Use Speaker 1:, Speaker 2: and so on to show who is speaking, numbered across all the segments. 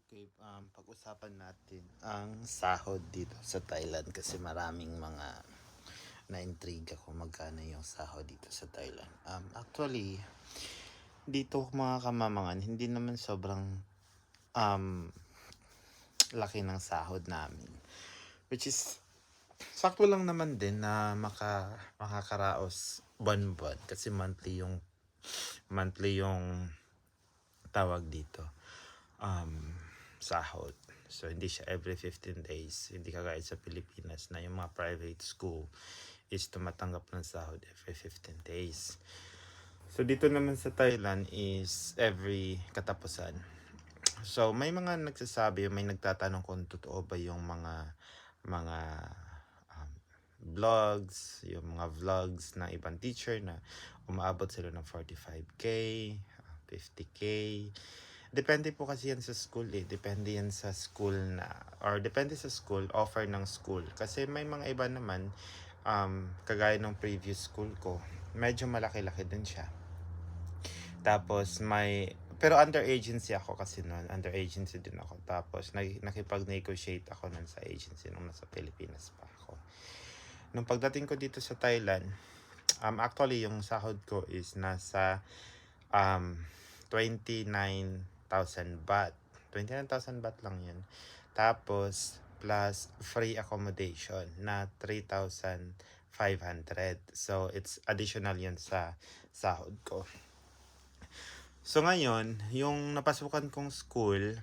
Speaker 1: Okay, pag-usapan natin ang sahod dito sa Thailand kasi maraming mga na-intriga kung magkano yung sahod dito sa Thailand. Actually, dito mga kamamangan, hindi naman sobrang um, laki ng sahod namin. Which is, sakto lang naman din na makakaraos buwan-buwan kasi monthly yung tawag dito. Sahod. So, hindi siya every 15 days. Hindi kagaya sa Pilipinas na yung mga private school is tumatanggap ng sahod every 15 days. So, dito naman sa Thailand is every katapusan. So, may mga nagsasabi, may nagtatanong kung totoo ba yung mga um, vlogs ng ibang teacher na umaabot sila ng 45K, 50K. Depende po kasi yan sa school Depende yan sa school depende sa school, offer ng school. Kasi may mga iba naman, kagaya ng previous school ko, medyo malaki-laki din siya. Tapos pero under agency ako kasi noon. Under agency din ako. Tapos nakipag-negotiate ako noon sa agency nung nasa Pilipinas pa ako. Nung pagdating ko dito sa Thailand, actually yung sahod ko is nasa 29,000 baht. 29,000 baht lang yun. Tapos, plus free accommodation na 3,500. So, it's additional yun sa sahod ko. So, ngayon, yung napasukan kong school,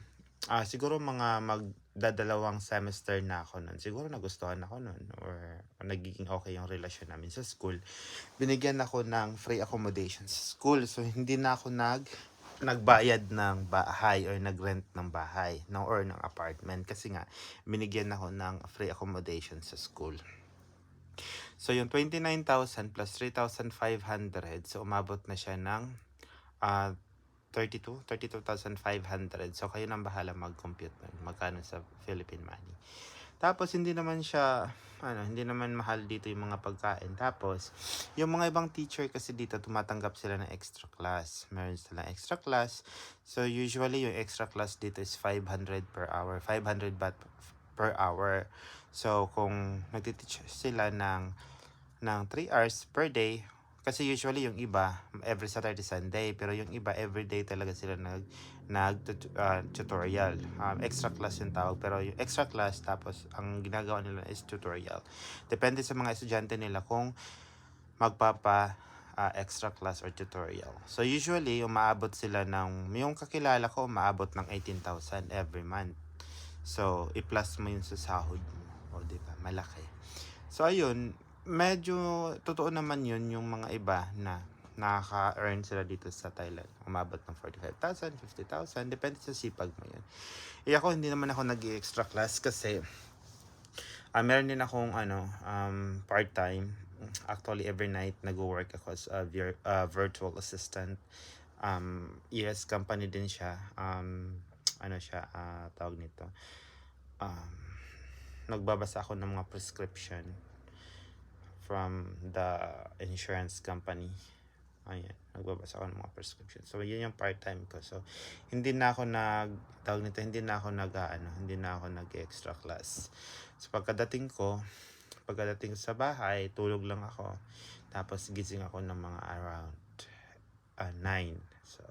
Speaker 1: siguro mga magdadalawang semester na ako nun. Siguro nagustuhan ako nun or nagiging okay yung relasyon namin sa school. Binigyan ako ng free accommodation sa school. So, hindi na ako nagbayad ng bahay or nagrent ng bahay or ng apartment kasi nga binigyan ako ng free accommodation sa school. So, yung 29,000 plus 3,500, so umabot na siya ng 32,500. So, kayo nang bahala mag-compute nun, magkano sa Philippine money. Tapos, hindi naman mahal dito yung mga pagkain. Tapos, yung mga ibang teacher kasi dito, tumatanggap sila ng extra class. Meron silang extra class. So, usually, yung extra class dito is 500 per hour. 500 baht per hour. So, kung nagtiteach sila ng 3 hours per day, kasi usually yung iba every Saturday Sunday, pero yung iba everyday talaga sila tutorial. Extra class yung tawag, pero yung extra class tapos ang ginagawa nila is tutorial. Depende sa mga estudyante nila kung magpapa extra class or tutorial. So usually umaabot sila yung kakilala ko umaabot ng 18,000 every month. So i-plus mo yun sa sahod mo. O diba, malaki. So ayun, medyo totoo naman yun yung mga iba na nakaka-earn sila dito sa Thailand. Umabot ng 45,000, 50,000, depende sa sipag mo yun. Ako hindi naman ako nag-extra class kasi meron din akong part-time. Actually, every night nag-work ako as a virtual assistant. US company din siya. Tawag nito. Nagbabasa ako ng mga prescription from the insurance company. Ayan, nagbabasa ako ng mga prescription. So, yun yung part-time ko. So, hindi na ako nag-extra class. So, pagkadating ko sa bahay, tulog lang ako. Tapos, gising ako ng mga around 9. So,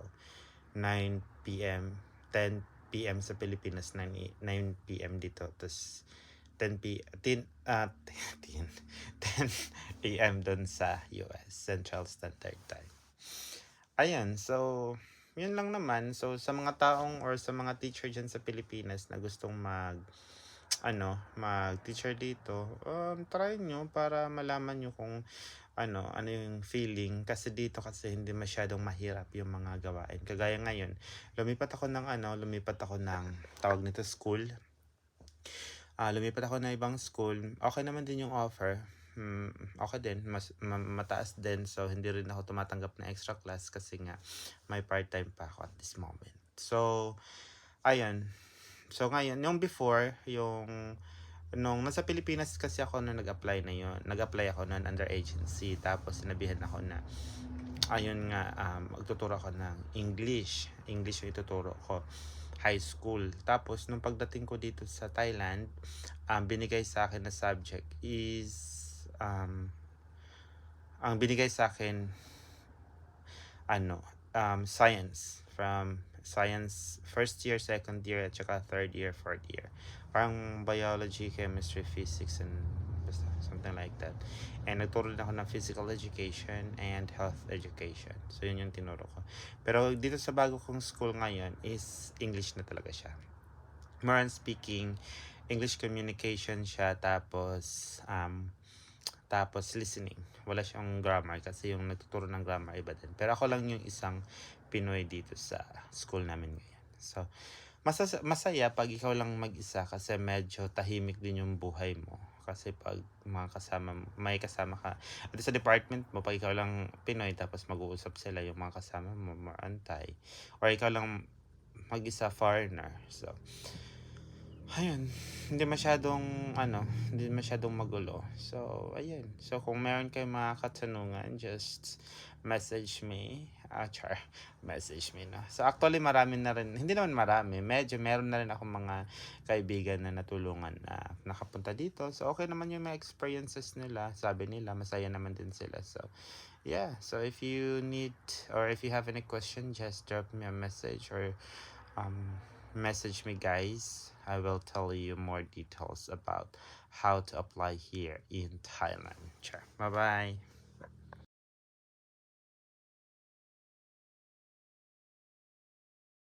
Speaker 1: 9 p.m., 10 p.m. sa Pilipinas, 9 p.m. dito. Tapos, 10 a.m. doon sa US, Central Standard Time. Ayan, so, yun lang naman. So, sa mga taong or sa mga teacher dyan sa Pilipinas na gustong mag-teacher dito, try nyo para malaman nyo kung ano yung feeling. Kasi dito kasi hindi masyadong mahirap yung mga gawain. Kagaya ngayon, lumipat ako ng tawag nito school. Lumipat ako na ibang school. Okay naman din yung offer. Okay din. Mataas din. So, hindi rin ako tumatanggap na extra class kasi nga may part-time pa ako at this moment. So, ayan. So, ngayon, nung nasa Pilipinas kasi ako nung nag-apply ako noon under agency. Tapos, sinabihan ako na magtuturo ako ng English. English yung ituturo ko. high school. Tapos, nung pagdating ko dito sa Thailand, binigay sa akin na subject is, ang binigay sa akin, science. From science, first year, second year, at saka third year, fourth year. Parang biology, chemistry, physics, and basta, something like that. And nagturo din ako ng physical education and health education. So, yun yung tinuro ko. Pero dito sa bago kong school ngayon is English na talaga siya. More on speaking, English communication siya, tapos listening. Wala siyang grammar kasi yung nagtuturo ng grammar iba din. Pero ako lang yung isang Pinoy dito sa school namin ngayon. So, masaya pag ikaw lang mag-isa kasi medyo tahimik din yung buhay mo. Kasi pag may kasama ka. At sa department mo, pag ikaw lang Pinoy tapos mag-uusap sila yung mga kasama mo, more antay. Or ikaw lang mag-isa foreigner. So, ayun, hindi masyadong magulo. So, ayun. So, kung meron kayong mga katanungan, just message me. Message me na. So, actually, marami na rin, hindi naman marami, medyo meron na rin akong mga kaibigan na natulungan na nakapunta dito. So, okay naman yung mga experiences nila. Sabi nila, masaya naman din sila. So, yeah. So, if you need, or if you have any question, just drop me a message or message me, guys. I will tell you more details about how to apply here in Thailand. Sure. Bye bye.